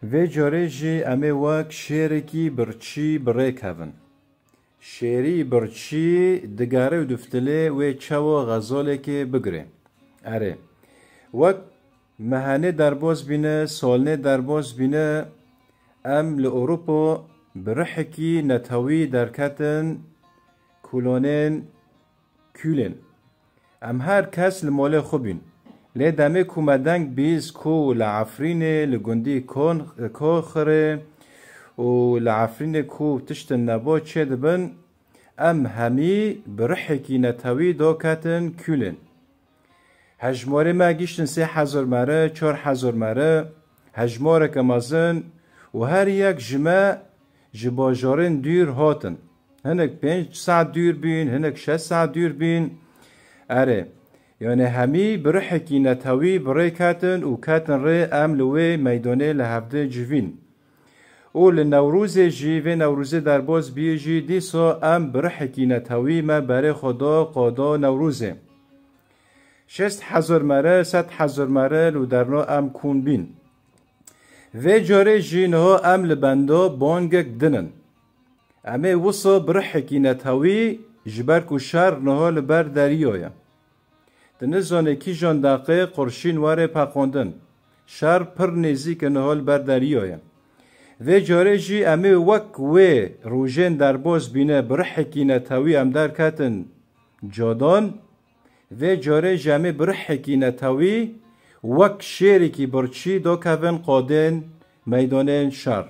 و جاره جی امه وک شیرکی برچی بره کهون. شیری برچی دگاره و دفتله و چوا غزاله که بگره. اره. وک مهانه درباز بینه، سالنه درباز بینه، ام لأوروپا برحکی نتاوی درکتن کلونین کولین. ام هر کس لماله خوبین. لی دمه کومدنگ بیز کو لعفرینه لگندی کو خره و لعفرینه کو تشت نبا چه دبن ام همی برحکی نتاوی داکتن کولین. هجماره ما گیشتن 3000 مره 4000 مره هجماره کمازن و هر یک جمع جباجارن دور هاتن هنک 5 ساعت دور بین هنک 6 ساعت دور بین اره یعنی همی برحکی نتاوی برای کتن و کتن ری ام لوی میدانه لحفده جوین او لنوروز جی و نوروز در باز بیجی دیسا ام برحکی نتاوی ما برای خدا قادا نوروزه 6000 مره 7000 مره لو درنا ام کون بین و جاره جین ها ام لبندا بانگک دنن امه وصا برحکی نتاوی جبر کو شر نها لبر دریایا دنزانه کی جان دقیق قرشین واره پاقوندن شر پر نزیک نها لبر دریایا و جاره جی امه وک و روژن در باز بینه برحکی نتاوی ام در کتن جادان و جاره جمع برحکی نتاوی وک شیری کی برچی دو کون قادن میدان شر